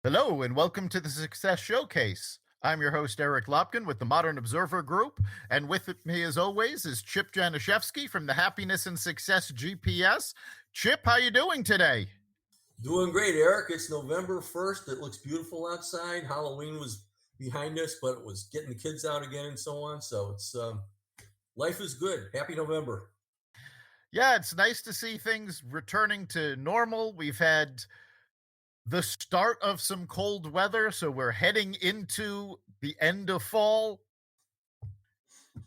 Hello, and welcome to the Success Showcase. I'm your host, Eric Lopkin with the Modern Observer Group, and with me, as always, is Chip Januszewski from the Happiness and Success GPS. Chip, how you doing today? Doing great, Eric. It's November 1st. It looks beautiful outside. Halloween was behind us, but it was getting the kids out again and so on. So it's life is good. Happy November. Yeah, it's nice to see things returning to normal. We've had the start of some cold weather, so we're heading into the end of fall.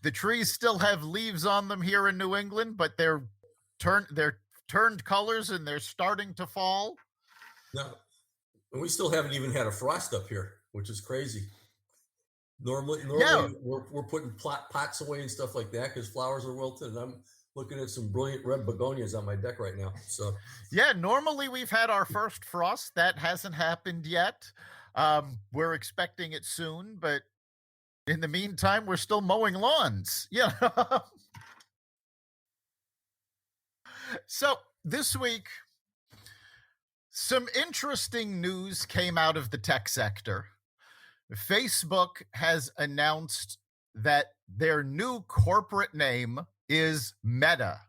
The trees still have leaves on them here in New England, but they're turned colors and they're starting to fall. Now, and we still haven't even had a frost up here, which is crazy. Normally, Yeah, normally we're putting pots away and stuff like that because flowers are wilted. And I'm looking at some brilliant red begonias on my deck right now. So yeah, normally we've had our first frost. That hasn't happened yet. We're expecting it soon, but in the meantime, we're still mowing lawns. Yeah. So this week, some interesting news came out of the tech sector. Facebook has announced that their new corporate name is Meta,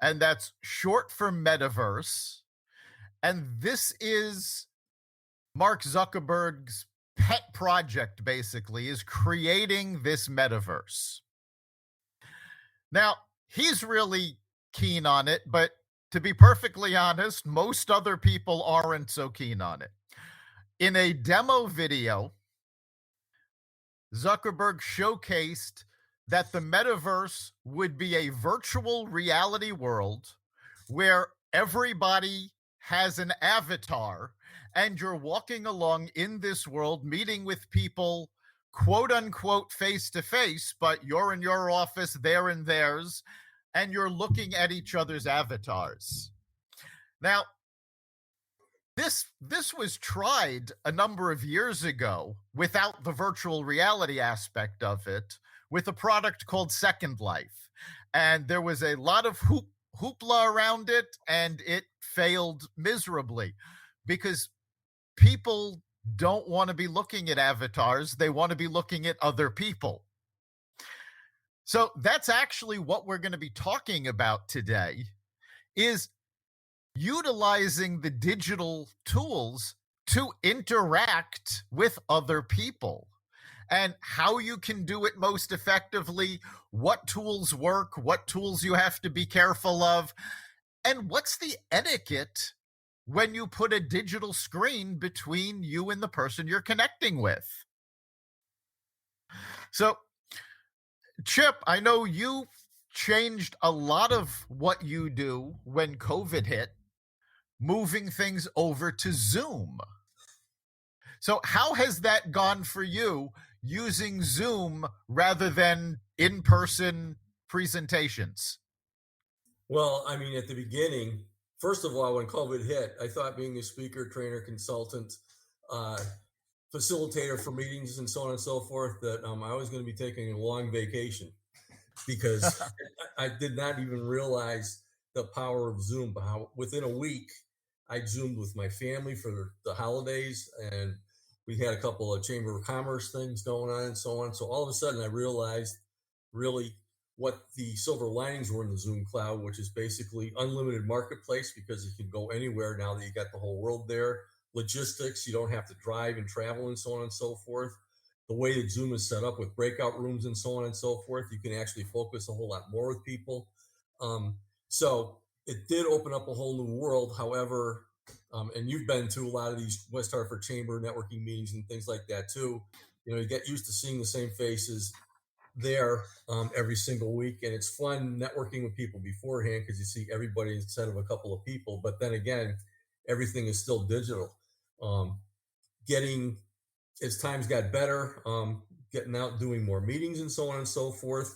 and that's short for metaverse. And this is Mark Zuckerberg's pet project, basically, is creating this metaverse. Now, he's really keen on it, but to be perfectly honest, most other people aren't so keen on it. In a demo video, Zuckerberg showcased that the metaverse would be a virtual reality world where everybody has an avatar and you're walking along in this world, meeting with people, quote unquote, face to face, but you're in your office, they're in theirs, and you're looking at each other's avatars. Now, this was tried a number of years ago without the virtual reality aspect of it with a product called Second Life, and there was a lot of hoopla around it, and it failed miserably because people don't want to be looking at avatars, they want to be looking at other people. So that's actually what we're going to be talking about today, is utilizing the digital tools to interact with other people and how you can do it most effectively, what tools work, what tools you have to be careful of, and what's the etiquette when you put a digital screen between you and the person you're connecting with. So, Chip, I know you changed a lot of what you do when COVID hit, moving things over to Zoom. So, how has that gone for you using Zoom rather than in person presentations? well, I mean, at the beginning, first of all, when COVID hit, I thought being a speaker, trainer, consultant, uh, facilitator for meetings and so on and so forth, that I was going to be taking a long vacation because I did not even realize the power of Zoom. But how within a week, I Zoomed with my family for the holidays, and we had a couple of Chamber of Commerce things going on and so on. So all of a sudden, I realized really what the silver linings were in the Zoom cloud, which is basically unlimited marketplace because you can go anywhere now that you got the whole world there. Logistics, you don't have to drive and travel and so on and so forth. The way that Zoom is set up with breakout rooms and so on and so forth, you can actually focus a whole lot more with people. So it did open up a whole new world. However, and you've been to a lot of these West Hartford Chamber networking meetings and things like that too. You know, you get used to seeing the same faces there every single week, and it's fun networking with people beforehand because you see everybody instead of a couple of people. But then again, everything is still digital. Um, Getting as times got better, getting out, doing more meetings, and so on and so forth.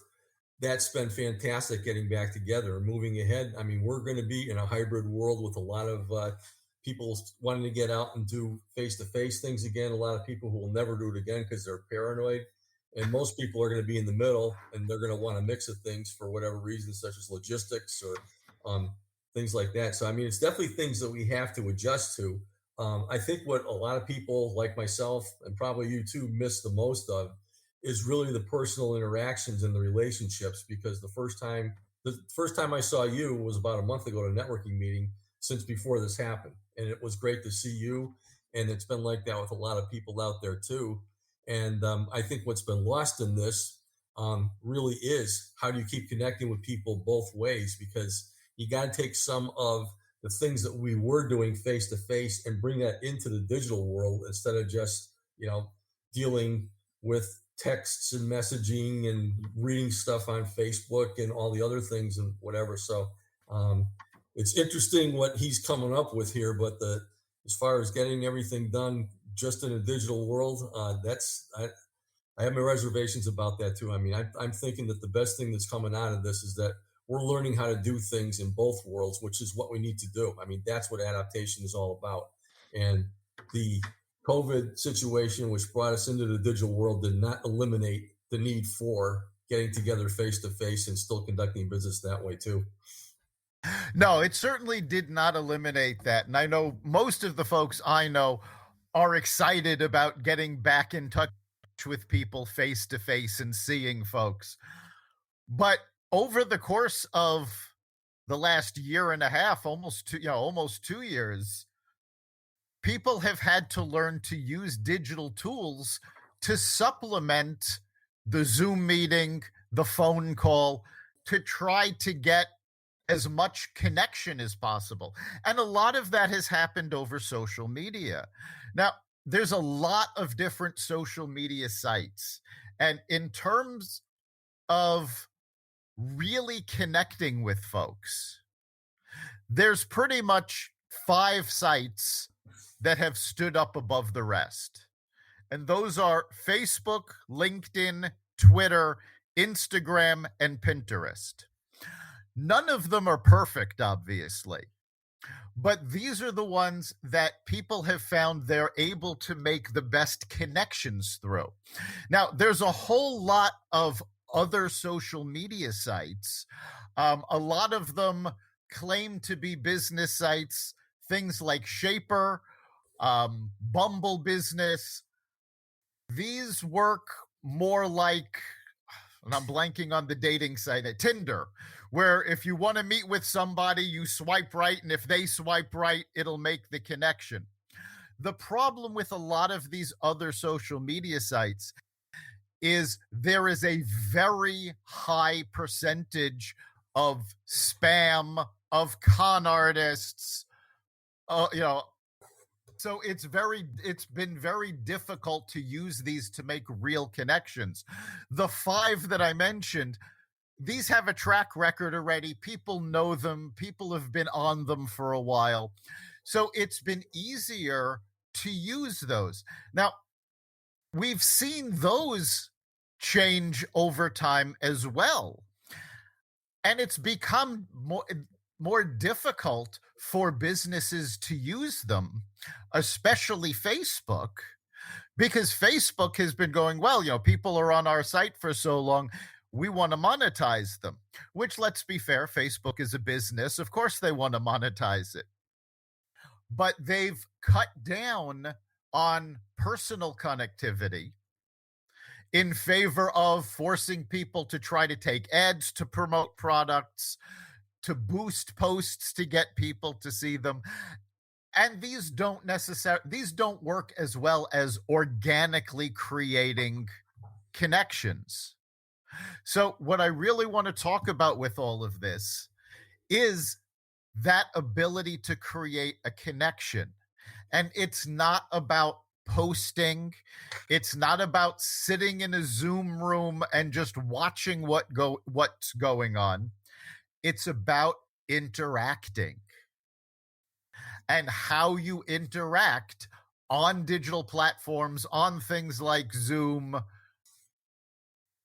That's been fantastic getting back together and moving ahead. I mean, we're going to be in a hybrid world with a lot of people wanting to get out and do face to face things again. A lot of people who will never do it again because they're paranoid. And most people are going to be in the middle and they're going to want a mix of things for whatever reasons, such as logistics or um, things like that. So, I mean, it's definitely things that we have to adjust to. I think what a lot of people like myself and probably you too miss the most of is really the personal interactions and the relationships. Because the first time I saw you was about a month ago at a networking meeting since before this happened, and it was great to see you. And it's been like that with a lot of people out there too. And I think what's been lost in this really is how do you keep connecting with people both ways, because you got to take some of the things that we were doing face to face and bring that into the digital world instead of just dealing with texts and messaging and reading stuff on Facebook and all the other things and whatever. So um, it's interesting what he's coming up with here, but as far as getting everything done just in a digital world, I have my reservations about that too. I mean, I'm thinking that the best thing that's coming out of this is that we're learning how to do things in both worlds, which is what we need to do. I mean, that's what adaptation is all about. And the COVID situation, which brought us into the digital world, did not eliminate the need for getting together face to face and still conducting business that way too. No, it certainly did not eliminate that. And I know most of the folks I know are excited about getting back in touch with people face to face and seeing folks. But over the course of the last year and a half, almost 2 years, people have had to learn to use digital tools to supplement the Zoom meeting, the phone call, to try to get as much connection as possible. And a lot of that has happened over social media. Now, there's a lot of different social media sites. And in terms of really connecting with folks, there's pretty much 5 sites that have stood up above the rest. And those are Facebook, LinkedIn, Twitter, Instagram, and Pinterest. None of them are perfect, obviously, but these are the ones that people have found they're able to make the best connections through. Now, there's a whole lot of other social media sites. A lot of them claim to be business sites, things like Shaper, Bumble Business. These work more like, and I'm blanking on the dating site, at Tinder, where if you want to meet with somebody, you swipe right, and if they swipe right, it'll make the connection. The problem with a lot of these other social media sites is there is a very high percentage of spam, of con artists, uh, you know, so it's been very difficult to use these to make real connections. The 5 that I mentioned, these have a track record already. People know them, people have been on them for a while. So it's been easier to use those. Now, we've seen those change over time as well. And it's become more difficult for businesses to use them, especially Facebook, because Facebook has been going, well, people are on our site for so long, we want to monetize them, which, let's be fair, Facebook is a business. Of course, they want to monetize it. But they've cut down on personal connectivity in favor of forcing people to try to take ads to promote products, to boost posts to get people to see them. And these don't work as well as organically creating connections. So what I really want to talk about with all of this is that ability to create a connection. And it's not about posting. It's not about sitting in a Zoom room and just watching what's going on. It's about interacting, and how you interact on digital platforms, on things like Zoom,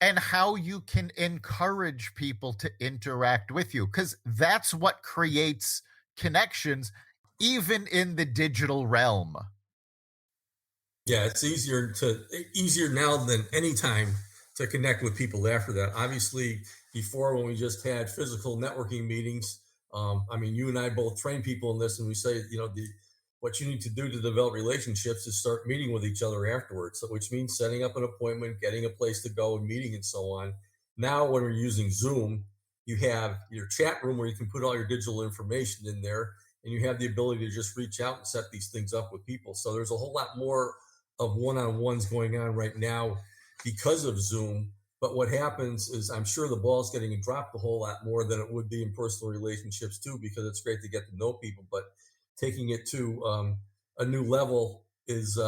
and how you can encourage people to interact with you, because that's what creates connections, even in the digital realm. Yeah, it's easier now than any time to connect with people after that. Obviously, before when we just had physical networking meetings, I mean, you and I both train people in this, and we say, what you need to do to develop relationships is start meeting with each other afterwards, so, which means setting up an appointment, getting a place to go, and meeting, and so on. Now, when we're using Zoom, you have your chat room where you can put all your digital information in there, and you have the ability to just reach out and set these things up with people. So there's a whole lot more of one-on-ones going on right now because of Zoom. But what happens is, I'm sure the ball's getting dropped a whole lot more than it would be in personal relationships too, because it's great to get to know people, but taking it to a new level is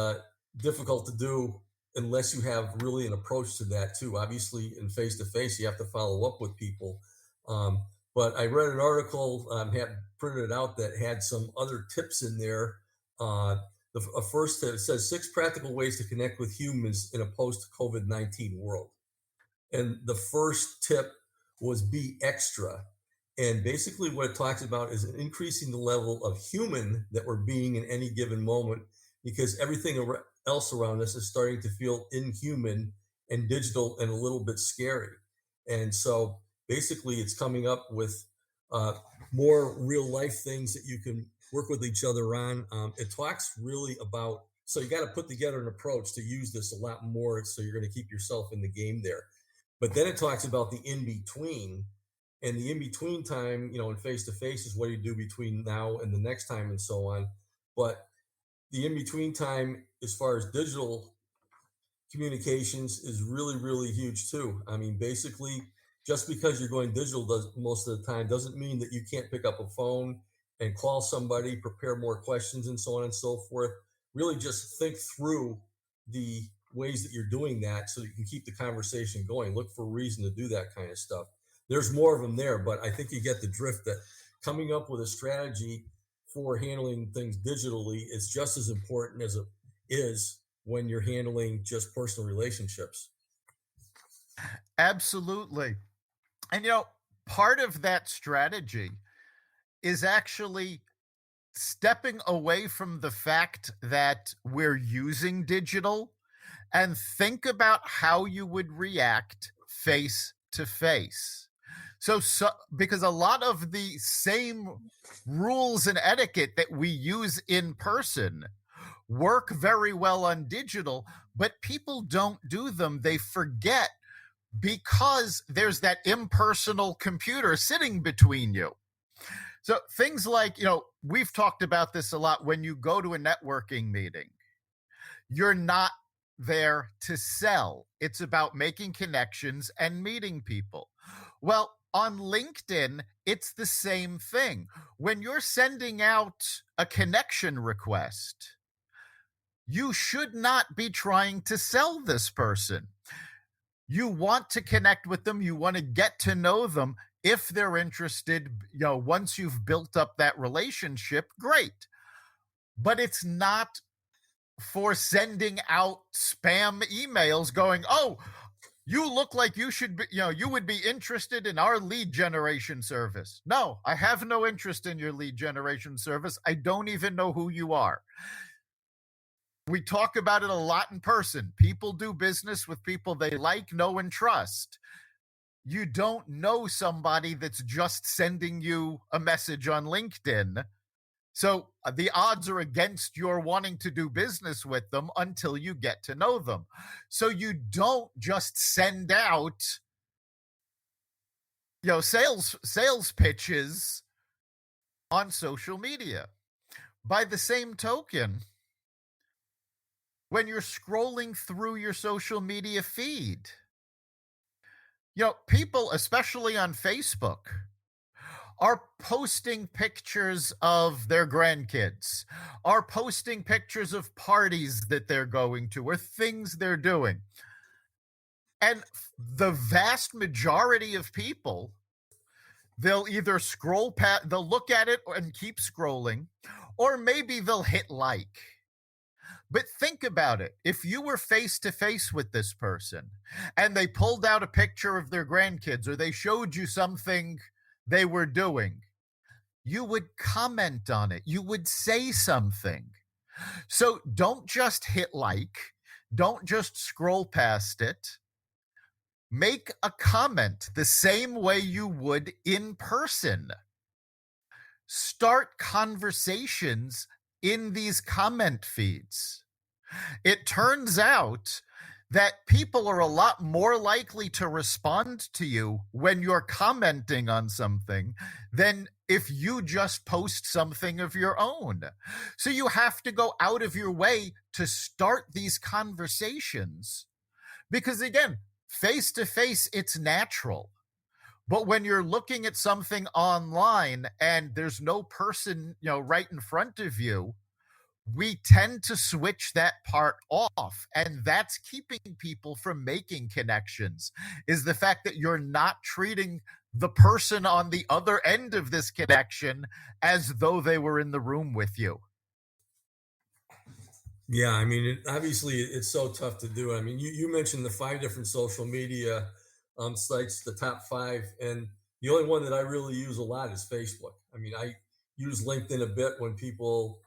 difficult to do unless you have really an approach to that too. Obviously, in face to face, you have to follow up with people. But I read an article, had printed out, that had some other tips in there. The first tip says 6 practical ways to connect with humans in a post COVID-19 world. And the first tip was be extra. And basically, what it talks about is increasing the level of human that we're being in any given moment, because everything else around us is starting to feel inhuman and digital and a little bit scary. And so basically, it's coming up with more real life things that you can work with each other on. It talks really about, so you got to put together an approach to use this a lot more, so you're going to keep yourself in the game there. But then it talks about the in-between, and the in-between time, in face-to-face is what you do between now and the next time, and so on. But the in-between time, as far as digital communications, is really, really huge too. I mean, basically, just because you're going digital most of the time doesn't mean that you can't pick up a phone and call somebody, prepare more questions, and so on and so forth. Really just think through the ways that you're doing that so that you can keep the conversation going. Look for a reason to do that kind of stuff. There's more of them there, but I think you get the drift that coming up with a strategy for handling things digitally is just as important as it is when you're handling just personal relationships. Absolutely. And part of that strategy is actually stepping away from the fact that we're using digital and think about how you would react face to face. So because a lot of the same rules and etiquette that we use in person work very well on digital, but people don't do them. They forget because there's that impersonal computer sitting between you. So things like, we've talked about this a lot. When you go to a networking meeting, you're not there to sell. It's about making connections and meeting people. Well, on LinkedIn, it's the same thing. When you're sending out a connection request, you should not be trying to sell this person. You want to connect with them. You want to get to know them. If they're interested, once you've built up that relationship, great. But it's not for sending out spam emails going, oh, you look like you should be, you would be interested in our lead generation service. No, I have no interest in your lead generation service. I don't even know who you are. We talk about it a lot in person. People do business with people they like, know, and trust. You don't know somebody that's just sending you a message on LinkedIn. So the odds are against your wanting to do business with them until you get to know them. So you don't just send out, sales pitches on social media. By the same token, when you're scrolling through your social media feed, people, especially on Facebook, are posting pictures of their grandkids, are posting pictures of parties that they're going to or things they're doing. And the vast majority of people, they'll either scroll past, they'll look at it and keep scrolling, or maybe they'll hit like. But think about it. If you were face to face with this person and they pulled out a picture of their grandkids or they showed you something they were doing, you would comment on it. You would say something. So don't just hit like. Don't just scroll past it. Make a comment the same way you would in person. Start conversations in these comment feeds. It turns out that people are a lot more likely to respond to you when you're commenting on something than if you just post something of your own. So you have to go out of your way to start these conversations because, again, face to face, it's natural. But when you're looking at something online and there's no person, right in front of you, we tend to switch that part off, and that's keeping people from making connections, is the fact that you're not treating the person on the other end of this connection as though they were in the room with you. Yeah, I mean, obviously, it's so tough to do. I mean, you mentioned the 5 different social media sites, the top 5, and the only one that I really use a lot is Facebook. I mean, I use LinkedIn a bit when people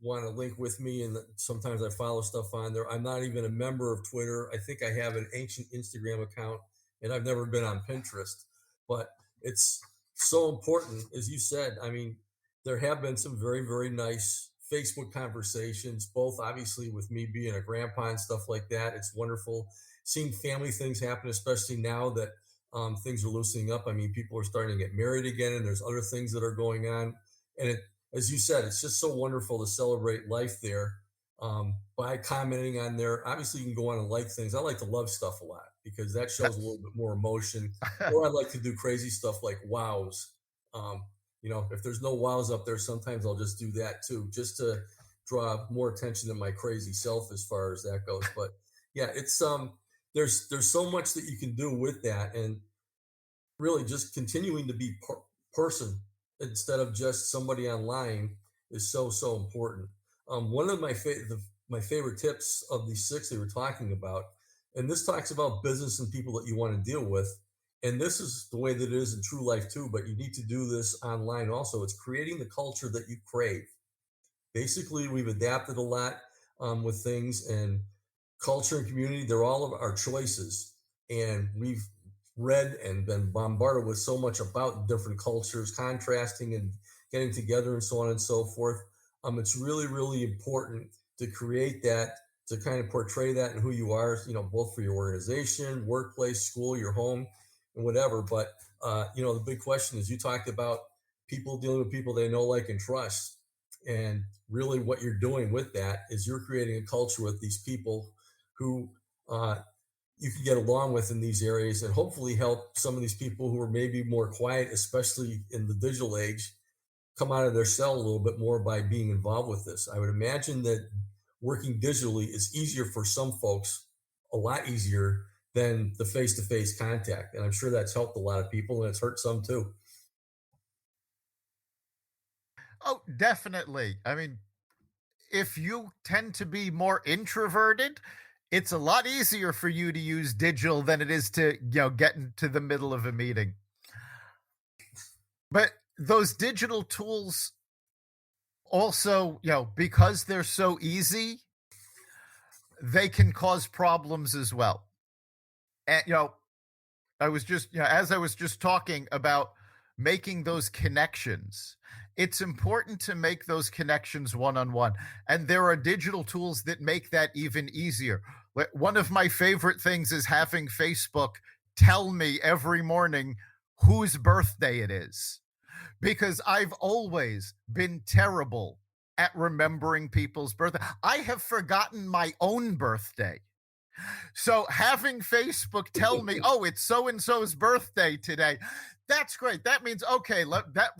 want to link with me, and sometimes I follow stuff on there. I'm not even a member of Twitter. I think I have an ancient Instagram account, and I've never been on Pinterest. But it's so important, as you said. I mean, there have been some very, very nice Facebook conversations, both obviously with me being a grandpa and stuff like that. It's wonderful seeing family things happen, especially now that things are loosening up. I mean, people are starting to get married again, and there's other things that are going on. And as you said, it's just so wonderful to celebrate life there by commenting on there. Obviously, you can go on and like things. I like to love stuff a lot because that shows a little bit more emotion. Or I like to do crazy stuff like wows. If there's no wows up there, sometimes I'll just do that too, just to draw more attention to my crazy self as far as that goes. But yeah, it's there's so much that you can do with that, and really just continuing to be person instead of just somebody online is so important. One of my favorite tips of these 6 that we're talking about, and this talks about business and people that you want to deal with. And this is the way that it is in true life too, but you need to do this online also. It's creating the culture that you crave. Basically, we've adapted a lot with things, and culture and community, they're all of our choices. And we've read and been bombarded with so much about different cultures, contrasting and getting together and so on and so forth. It's really, really important to create that, to kind of portray that in who you are, both for your organization, workplace, school, your home, and whatever. But the big question is, you talked about people dealing with people they know, like, and trust. And really what you're doing with that is you're creating a culture with these people who you can get along with in these areas, and hopefully help some of these people who are maybe more quiet, especially in the digital age, come out of their cell a little bit more by being involved with this. I would imagine that working digitally is easier for some folks, a lot easier than the face-to-face contact. And I'm sure that's helped a lot of people, and it's hurt some too. Oh, definitely. I mean, if you tend to be more introverted, it's a lot easier for you to use digital than it is to, get into the middle of a meeting. But those digital tools also, because they're so easy, they can cause problems as well. And, I was just, as I was just talking about making those connections, it's important to make those connections one-on-one. And there are digital tools that make that even easier. One of my favorite things is having Facebook tell me every morning whose birthday it is, because I've always been terrible at remembering people's birthday. I have forgotten my own birthday. So having Facebook tell me, oh, it's so-and-so's birthday today, that's great. That means, okay,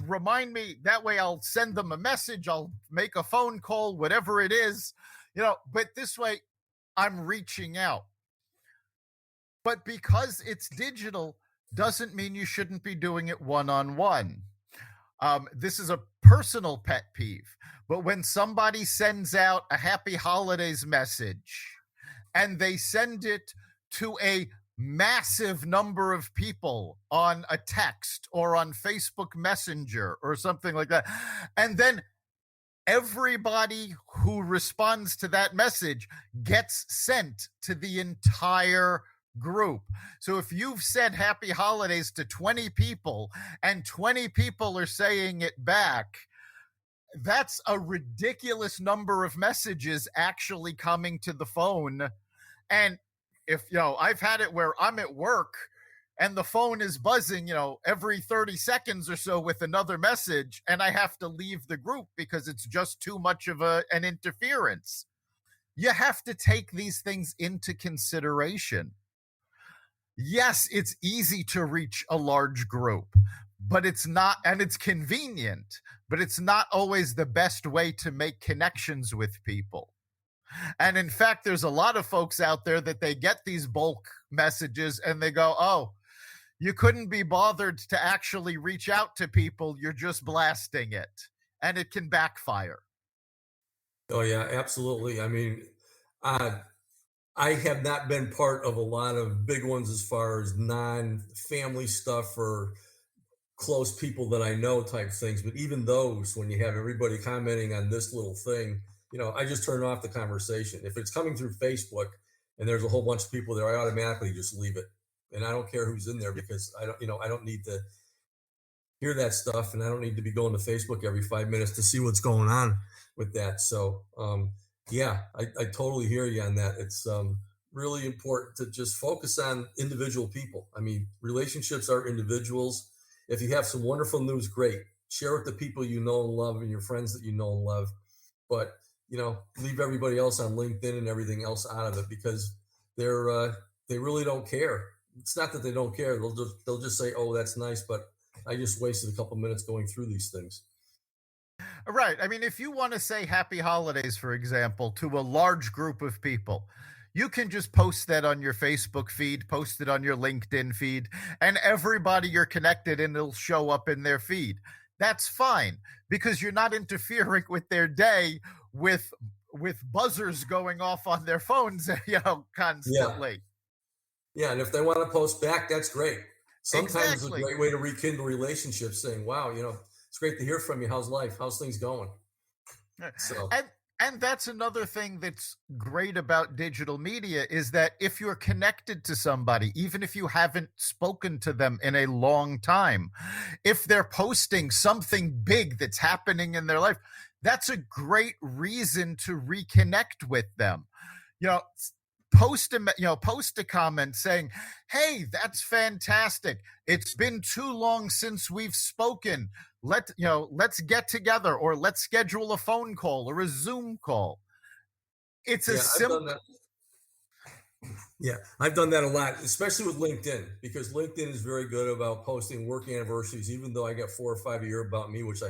remind me. That way I'll send them a message. I'll make a phone call, whatever it is, but this way I'm reaching out. But because it's digital doesn't mean you shouldn't be doing it one-on-one. This is a personal pet peeve, but when somebody sends out a happy holidays message and they send it to a massive number of people on a text or on Facebook Messenger or something like that, and then everybody who responds to that message gets sent to the entire group. So if you've said happy holidays to 20 people and 20 people are saying it back, that's a ridiculous number of messages actually coming to the phone. And if, I've had it where I'm at work and the phone is buzzing, every 30 seconds or so with another message, and I have to leave the group because it's just too much of an interference. You have to take these things into consideration. Yes, it's easy to reach a large group, but it's not, and it's convenient, but it's not always the best way to make connections with people. And in fact, there's a lot of folks out there that they get these bulk messages and they go, oh, you couldn't be bothered to actually reach out to people. You're just blasting it. And it can backfire. Oh, yeah, absolutely. I mean, I have not been part of a lot of big ones as far as non-family stuff or close people that I know type things. But even those, when you have everybody commenting on this little thing, I just turn off the conversation. If it's coming through Facebook and there's a whole bunch of people there, I automatically just leave it. And I don't care who's in there because I don't need to hear that stuff, and I don't need to be going to Facebook every 5 minutes to see what's going on with that. So, yeah, I totally hear you on that. It's really important to just focus on individual people. I mean, relationships are individuals. If you have some wonderful news, great. Share with the people you know and love and your friends that you know and love. But, leave everybody else on LinkedIn and everything else out of it because they really don't care. It's not that they don't care. They'll just say, oh, that's nice, but I just wasted a couple minutes going through these things. Right. I mean, if you want to say happy holidays, for example, to a large group of people, you can just post that on your Facebook feed, post it on your LinkedIn feed, and everybody you're connected and it'll show up in their feed. That's fine because you're not interfering with their day with buzzers going off on their phones, constantly. Yeah, and if they want to post back, that's great. Sometimes Exactly. It's a great way to rekindle relationships, saying, wow, it's great to hear from you. How's life? How's things going? So, And that's another thing that's great about digital media is that if you're connected to somebody, even if you haven't spoken to them in a long time, if they're posting something big that's happening in their life, that's a great reason to reconnect with them. Post a comment saying, hey, that's fantastic. It's been too long since we've spoken. Let's get together, or let's schedule a phone call or a Zoom call. It's a simple. Yeah, I've done that a lot, especially with LinkedIn, because LinkedIn is very good about posting work anniversaries, even though I got 4 or 5 a year about me, which I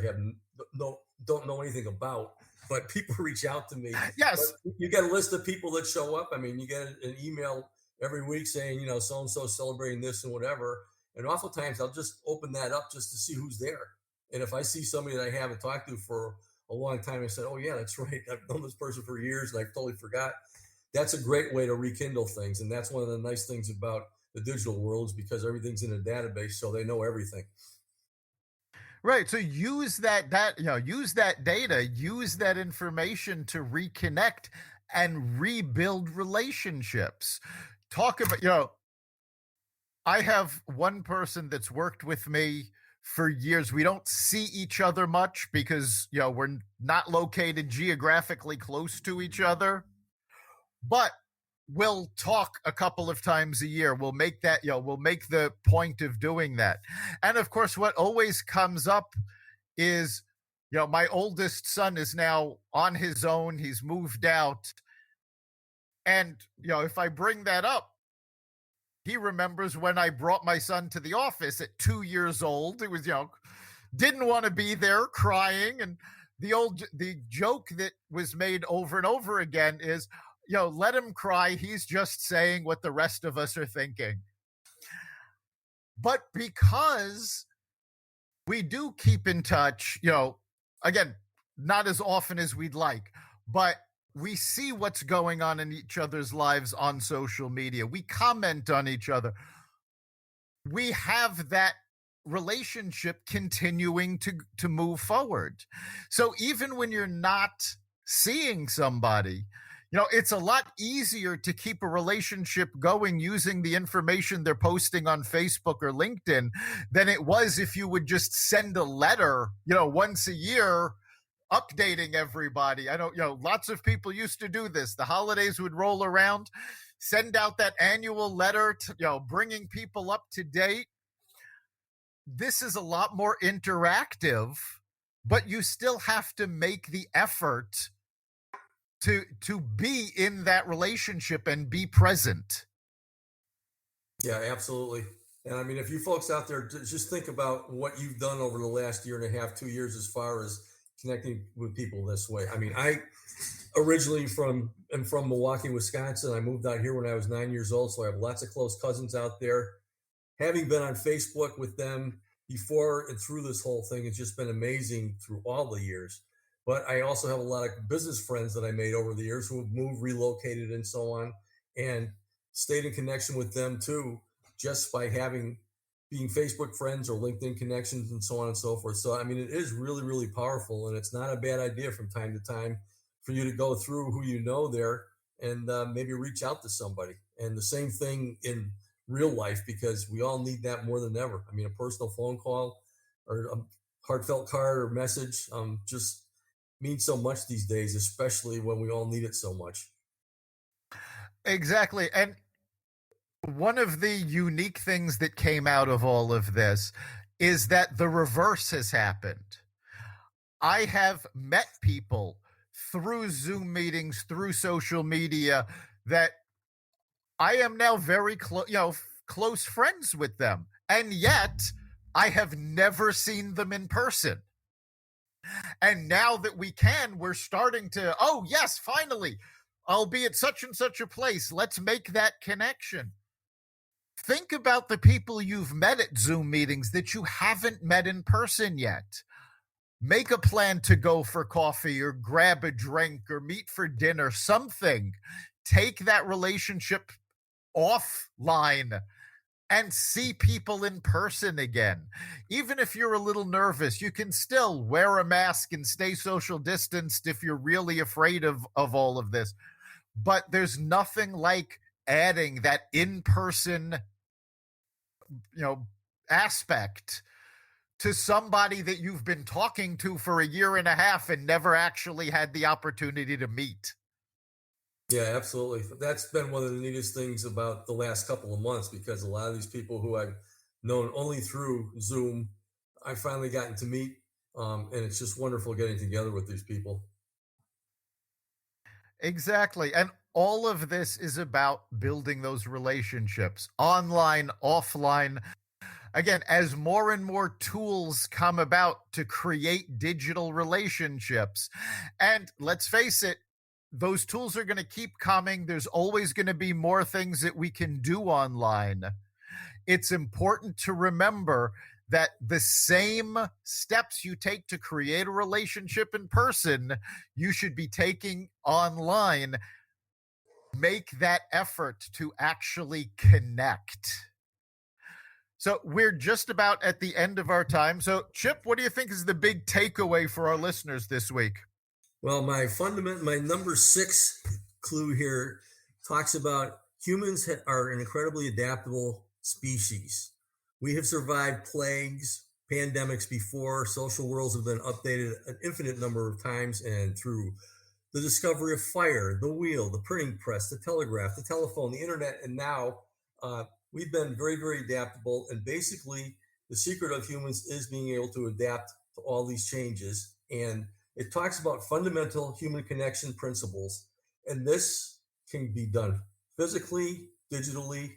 don't know anything about. But people reach out to me. Yes. But you get a list of people that show up. I mean, you get an email every week saying, so-and-so celebrating this and whatever. And oftentimes I'll just open that up just to see who's there. And if I see somebody that I haven't talked to for a long time, I said, oh yeah, that's right. I've known this person for years and I totally forgot. That's a great way to rekindle things. And that's one of the nice things about the digital world is because everything's in a database. So they know everything. Right. So use use that data, use that information to reconnect and rebuild relationships. Talk about, I have one person that's worked with me for years. We don't see each other much because, we're not located geographically close to each other, but we'll talk a couple of times a year. We'll make the point of doing that. And of course, what always comes up is, my oldest son is now on his own. He's moved out. And, if I bring that up, he remembers when I brought my son to the office at 2 years old. It was, didn't want to be there, crying. And the joke that was made over and over again is, let him cry. He's just saying what the rest of us are thinking. But because we do keep in touch, again, not as often as we'd like, but we see what's going on in each other's lives on social media. We comment on each other. We have that relationship continuing to move forward. So even when you're not seeing somebody, it's a lot easier to keep a relationship going using the information they're posting on Facebook or LinkedIn than it was if you would just send a letter, once a year updating everybody. I don't, lots of people used to do this. The holidays would roll around, send out that annual letter to, bringing people up to date. This is a lot more interactive, but you still have to make the effort to be in that relationship and be present. Yeah, absolutely. And I mean, if you folks out there just think about what you've done over the last year and a half, 2 years, as far as connecting with people this way. I mean, I originally am from Milwaukee, Wisconsin. I moved out here when I was 9 years old, so I have lots of close cousins out there. Having been on Facebook with them before and through this whole thing, it's just been amazing through all the years. But I also have a lot of business friends that I made over the years who have moved, relocated, and so on, and stayed in connection with them too, just by being Facebook friends or LinkedIn connections and so on and so forth. So, I mean, it is really, really powerful, and it's not a bad idea from time to time for you to go through who you know there and maybe reach out to somebody. And the same thing in real life, because we all need that more than ever. I mean, a personal phone call or a heartfelt card or message just means so much these days, especially when we all need it so much. Exactly. And one of the unique things that came out of all of this is that the reverse has happened. I have met people through Zoom meetings, through social media, that I am now very close friends with them. And yet I have never seen them in person. And now that we can, we're starting to, oh, yes, finally, I'll be at such and such a place. Let's make that connection. Think about the people you've met at Zoom meetings that you haven't met in person yet. Make a plan to go for coffee or grab a drink or meet for dinner, something. Take that relationship offline and see people in person again. Even if you're a little nervous, you can still wear a mask and stay social distanced if you're really afraid of all of this. But there's nothing like adding that in-person, aspect to somebody that you've been talking to for a year and a half and never actually had the opportunity to meet. Yeah, absolutely. That's been one of the neatest things about the last couple of months, because a lot of these people who I've known only through Zoom, I've finally gotten to meet. And it's just wonderful getting together with these people. Exactly. And all of this is about building those relationships online, offline. Again, as more and more tools come about to create digital relationships, and let's face it, those tools are going to keep coming. There's always going to be more things that we can do online. It's important to remember that the same steps you take to create a relationship in person, you should be taking online. Make that effort to actually connect. So we're just about at the end of our time. So, Chip, what do you think is the big takeaway for our listeners this week? Well, my number 6 clue here talks about humans are an incredibly adaptable species. We have survived plagues, pandemics before. Social worlds have been updated an infinite number of times, and through the discovery of fire, the wheel, the printing press, the telegraph, the telephone, the internet, and now we've been very, very adaptable. And basically, the secret of humans is being able to adapt to all these changes. And it talks about fundamental human connection principles. And this can be done physically, digitally,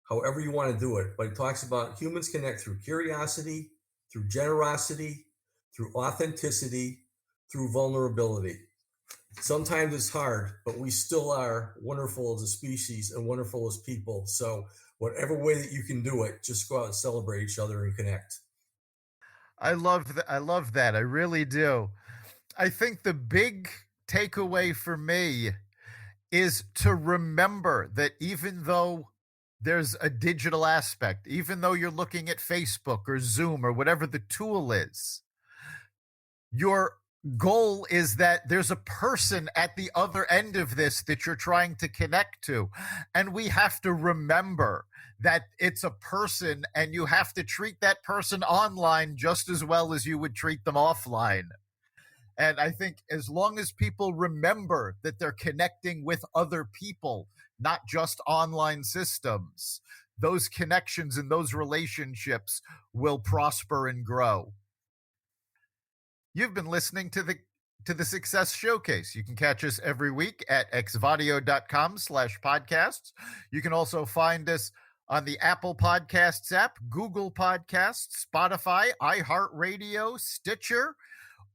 however you want to do it. But it talks about humans connect through curiosity, through generosity, through authenticity, through vulnerability. Sometimes it's hard, but we still are wonderful as a species and wonderful as people. So whatever way that you can do it, just go out and celebrate each other and connect. I love that. I love that. I really do. I think the big takeaway for me is to remember that even though there's a digital aspect, even though you're looking at Facebook or Zoom or whatever the tool is, your goal is that there's a person at the other end of this that you're trying to connect to. And we have to remember that it's a person, and you have to treat that person online just as well as you would treat them offline. And I think as long as people remember that they're connecting with other people, not just online systems, those connections and those relationships will prosper and grow. You've been listening to the Success Showcase. You can catch us every week at xvadio.com/podcasts. You can also find us on the Apple Podcasts app, Google Podcasts, Spotify, iHeartRadio, Stitcher,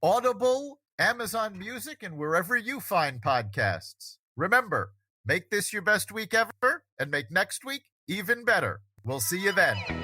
Audible, Amazon Music, and wherever you find podcasts. Remember, make this your best week ever and make next week even better. We'll see you then.